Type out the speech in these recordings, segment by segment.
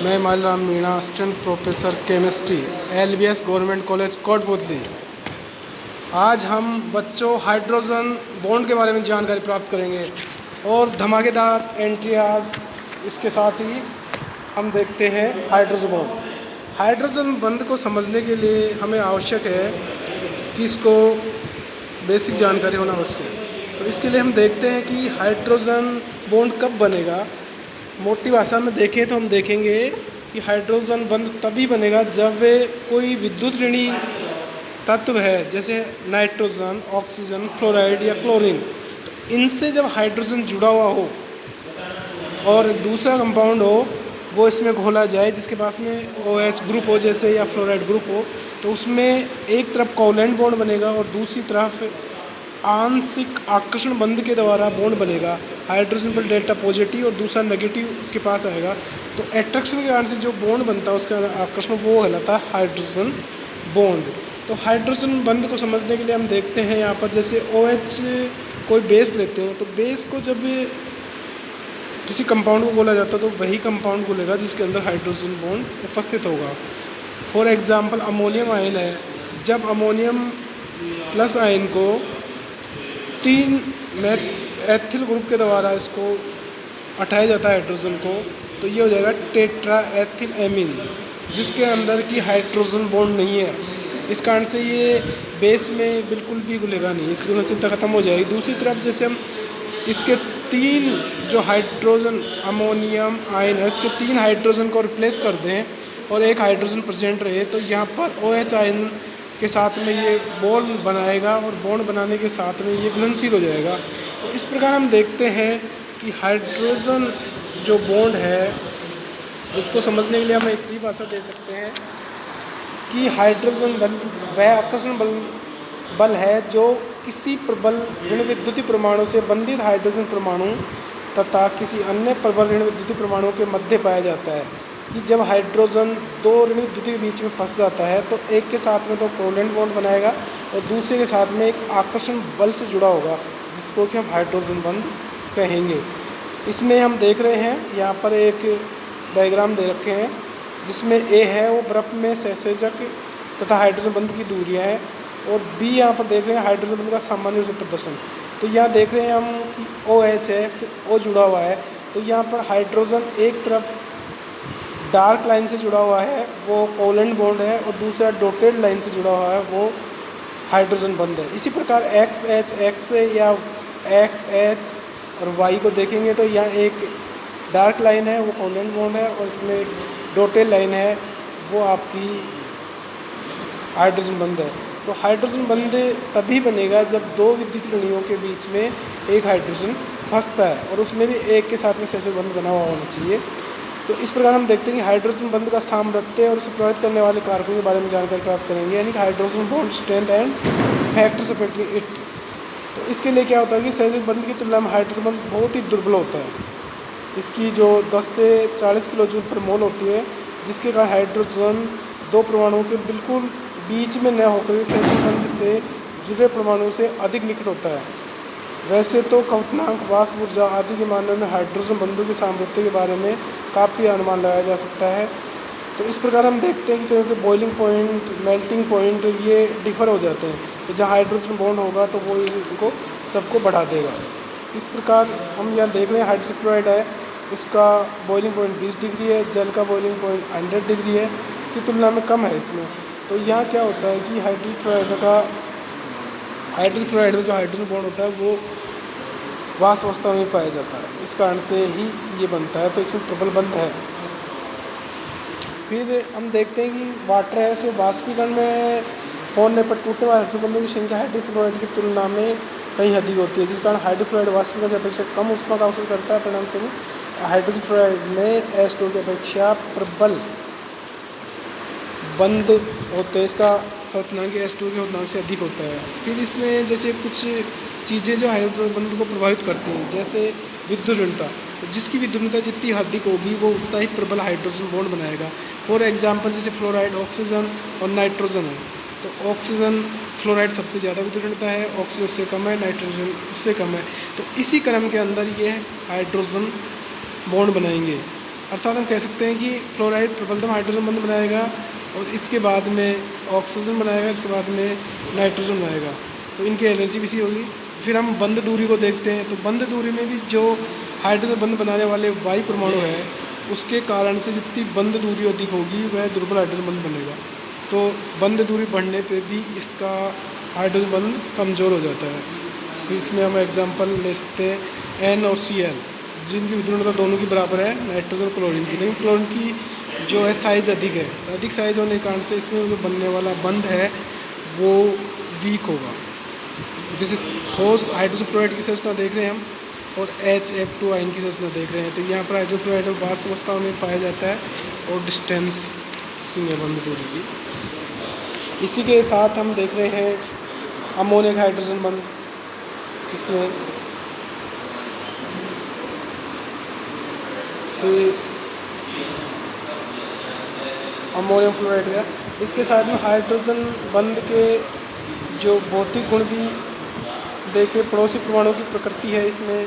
मैं Malram Meena, assistant professor chemistry, LBS government college Kotputli. आज हम बच्चों हाइड्रोजन बॉन्ड के बारे में जानकारी प्राप्त करेंगे और धमाकेदार एंट्रियाज। इसके साथ ही हम देखते हैं हाइड्रोजन बॉन्ड। हाइड्रोजन बंध को समझने के लिए हमें आवश्यक है कि इसको बेसिक जानकारी होना आवश्यक है। तो इसके लिए हम देखते हैं कि हाइड्रोजन बॉन्ड कब बनेगा। मोटी भाषा में देखें तो हम देखेंगे कि हाइड्रोजन बंध तभी बनेगा जब वे कोई विद्युत ऋणी तत्व है, जैसे नाइट्रोजन, ऑक्सीजन, फ्लोराइड या क्लोरीन। तो इनसे जब हाइड्रोजन जुड़ा हुआ हो और दूसरा कंपाउंड हो वो इसमें घोला जाए, जिसके पास में OH ग्रुप हो जैसे या फ्लोराइड ग्रुप हो, तो उसमें एक तरफ कोवलेंट बॉन्ड बनेगा और दूसरी तरफ आंशिक आकर्षण बंध के द्वारा बॉन्ड बनेगा। हाइड्रोजन पर डेल्टा पॉजिटिव और दूसरा नेगेटिव उसके पास आएगा। तो एट्रैक्शन के कारण से जो बॉन्ड बनता है उसका आकर्षण वो कहलाता है हाइड्रोजन बॉन्ड। तो हाइड्रोजन बंध को समझने के लिए हम देखते हैं यहाँ पर, जैसे OH कोई बेस लेते हैं तो बेस को जब किसी कंपाउंड को बोला जाता है तो वही कंपाउंड बोलेगा जिसके अंदर हाइड्रोजन बॉन्ड उपस्थित होगा। फॉर एग्जांपल अमोनियम आयन है, जब अमोनियम प्लस आयन को 3 एथिल ग्रुप के द्वारा इसको हटाया जाता है हाइड्रोजन को, तो ये हो जाएगा टेट्रा एथिल एमीन, जिसके अंदर की हाइड्रोजन बॉन्ड नहीं है। इस कारण से ये बेस में बिल्कुल भी घुलेगा नहीं, इसकी घुलनशीलता खत्म हो जाएगी। दूसरी तरफ जैसे हम इसके 3 जो हाइड्रोजन अमोनियम आयन है, इसके 3 हाइड्रोजन को रिप्लेस कर दें और एक हाइड्रोजन प्रेजेंट रहे, तो यहाँ पर OH आयन के साथ में ये बॉन्ड बनाएगा और बॉन्ड बनाने के साथ में ये घुलनशील हो जाएगा। तो इस प्रकार हम देखते हैं कि हाइड्रोजन जो बॉन्ड है उसको समझने के लिए हम एक ही भाषा दे सकते हैं कि हाइड्रोजन बंध वह आकर्षण बल है जो किसी प्रबल ऋण विद्युतीय परमाणु से बंधित हाइड्रोजन परमाणु तथा किसी अन्य प्रबल ऋण विद्युतीय परमाणु के मध्य पाया जाता है। कि जब हाइड्रोजन 2 ऋण विद्युतीय के बीच में फंस जाता है तो एक के साथ में तो कोवलेंट बॉन्ड बनाएगा और दूसरे के साथ में एक आकर्षण बल से जुड़ा होगा, जिसको कि हम हाइड्रोजन बंध कहेंगे। इसमें हम देख रहे हैं यहाँ पर एक डायग्राम दे रखे हैं, जिसमें A है वो बर्फ में सहसंयोजक तथा हाइड्रोजन बंध की दूरियाँ हैं, और B यहाँ पर देख रहे हैं हाइड्रोजन बंध का सामान्य रूप से प्रदर्शन। तो यहाँ देख रहे हैं हम कि OH है, फिर O जुड़ा हुआ है, तो यहाँ पर हाइड्रोजन एक तरफ डार्क लाइन से जुड़ा हुआ है वो कोवलेंट बॉन्ड है और दूसरा डॉटेड लाइन से जुड़ा हुआ है वो हाइड्रोजन बंध है। इसी प्रकार XH या XH और Y को देखेंगे तो यहाँ एक डार्क लाइन है वो कोवलेंट बॉन्ड है और इसमें एक डॉटेड लाइन है वो आपकी हाइड्रोजन बंध है। तो हाइड्रोजन बंध तभी बनेगा जब 2 विद्युत ऋणियों के बीच में एक हाइड्रोजन फंसता है और उसमें भी एक के साथ में सहसंयोजक बंध बना हुआ होना चाहिए। तो इस प्रकार हम देखते हैं कि हाइड्रोजन बंध का सामर्थ्य और उसे प्रभावित करने वाले कारकों के बारे में जानकारी प्राप्त करेंगे, यानी कि hydrogen bond strength and factors affecting it. तो इसके लिए क्या होता है कि सहसंयोजक बंध की तुलना में हाइड्रोजन बंध बहुत ही दुर्बल होता है। इसकी जो 10 से 40 किलो जूल पर मोल होती है, जिसके कारण हाइड्रोजन 2 परमाणुओं के बिल्कुल बीच में न होकर सहसंयोजक बंध से जुड़े परमाणुओं से अधिक निकट होता है। वैसे तो क्वथनांक, वाष्प ऊर्जा आदि के मामले में हाइड्रोजन बंधों की सामर्थ्य के बारे में काफ़ी अनुमान लगाया जा सकता है। तो इस प्रकार हम देखते हैं कि क्योंकि बॉइलिंग पॉइंट, मेल्टिंग पॉइंट ये डिफ़र हो जाते हैं, तो जहाँ हाइड्रोजन बॉन्ड होगा तो वो इनको सबको बढ़ा देगा। इस प्रकार हम यहाँ देख रहे हैं हाइड्रोजन क्लोराइड है, उसका बॉइलिंग पॉइंट 20 डिग्री है, जल का बॉइलिंग पॉइंट 100 डिग्री है की तुलना में कम है इसमें। तो यहाँ क्या होता है कि हाइड्रोजन क्लोराइड में जो हाइड्रोजन बॉन्ड होता है वो वाष्प अवस्था में पाया जाता है, इस कारण से ही ये बनता है। तो इसमें प्रबल बंध है। फिर हम देखते हैं कि वाटर है, उसे वाष्पीकरण में होने पर टूटने वाले हाइड्रोजन बंधों की संख्या हाइड्रोजन क्लोराइड की तुलना में कहीं अधिक होती है, जिस कारण हाइड्रोजन क्लोराइड वाष्पीकरण की अपेक्षा कम ऊष्मा का अवशोषण करता है। परिणाम स्वरूप हाइड्रोजन फ्लोराइड में H2 की अपेक्षा प्रबल बंध होते हैं, इसका क्वथनांक H2 के क्वथनांक से अधिक होता है। फिर इसमें जैसे कुछ चीज़ें जो हाइड्रोजन बंध को प्रभावित करती हैं, जैसे विद्युत ऋणता, तो जिसकी विद्युत ऋणता जितनी अधिक होगी वो उतना ही प्रबल हाइड्रोजन बॉन्ड बनाएगा। फॉर एग्जांपल जैसे फ्लोराइड, ऑक्सीजन और नाइट्रोजन है, तो ऑक्सीजन फ्लोराइड सबसे ज़्यादा विद्युत ऋणता है, ऑक्सीजन उससे कम है, नाइट्रोजन उससे कम है। तो इसी क्रम के अंदर ये हाइड्रोजन बॉन्ड बनाएंगे। अर्थात हम कह सकते हैं कि फ्लोराइड प्रबलतम हाइड्रोजन बंध बनाएगा और इसके बाद में ऑक्सीजन बनाएगा, इसके बाद में नाइट्रोजन बनाएगा, तो इनकी एनर्जी भी सी होगी। फिर हम बंध दूरी को देखते हैं, तो बंध दूरी में भी जो हाइड्रोजन बंध बनाने वाले वायु परमाणु है उसके कारण से जितनी बंध दूरी अधिक होगी वह दुर्बल हाइड्रोजन बंध बनेगा। तो बंध दूरी बढ़ने पे भी इसका हाइड्रोजन बंध कमज़ोर हो जाता है। फिर इसमें हम एग्जांपल ले सकते हैं N और Cl, जिनकी विद्युत दोनों की बराबर है नाइट्रोजन और क्लोरीन की, लेकिन क्लोरीन की जो है साइज़ अधिक है, अधिक साइज़ होने के कारण से इसमें जो बनने वाला बंध है वो वीक होगा। जैसे ठोस हाइड्रोजन क्लोराइड की संरचना देख रहे हैं हम और HF2 आयन की संरचना देख रहे हैं, तो यहाँ पर हाइड्रोजन क्लोराइड वाष्प अवस्था में पाया जाता है और डिस्टेंसिंग है बंध दूरी की। इसी के साथ हम देख रहे हैं अमोनियम हाइड्रोजन बंध, इसमें फिर अमोनियम फ्लोराइड का। इसके साथ में हाइड्रोजन बंध के जो भौतिक गुण भी देखे, पड़ोसी परमाणु की प्रकृति है इसमें,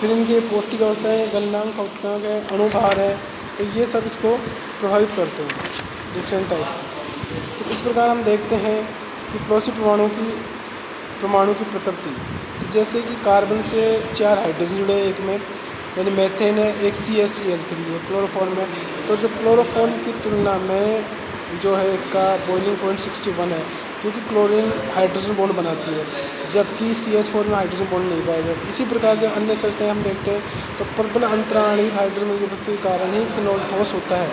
फिर इनके पौष्टिक अवस्थाएँ, गलनांक, अवक्तांक है, अणुभार है, तो ये सब इसको प्रभावित करते हैं डिफरेंट टाइप से। तो इस प्रकार हम देखते हैं कि पड़ोसी परमाणु की प्रकृति, जैसे कि कार्बन से 4 हाइड्रोजन जुड़े हैं एक में, यानी मेथेन है, एक CH3 है, क्लोरोफॉर्म है। तो जो क्लोरोफॉर्म की तुलना में जो है इसका बॉइलिंग पॉइंट 61 है, क्योंकि क्लोरीन हाइड्रोजन बॉन्ड बनाती है जबकि CH4 में हाइड्रोजन बॉन्ड नहीं पाया जाता। इसी प्रकार से अन्य संरचनाएं हम देखते हैं तो प्रबल अंतराणविक हाइड्रोजन की उपस्थिति के कारण ही फिनोल ठोस होता है,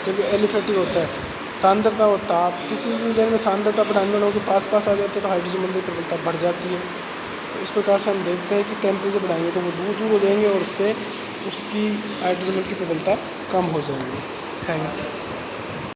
जबकि एलिफेटिक होता है। सांद्रता और ताप, किसी भी विलयन में सांद्रता अणुओं के पास आ जाते हैं तो हाइड्रोजन बंध की प्रबलता बढ़ जाती है। तो इस प्रकार से हम देखते हैं कि टेम्परेचर बढ़ाएंगे तो वो दूर हो जाएंगे और उससे उसकी हाइड्रोजन बंध की प्रबलता कम हो जाएगी। थैंक्स।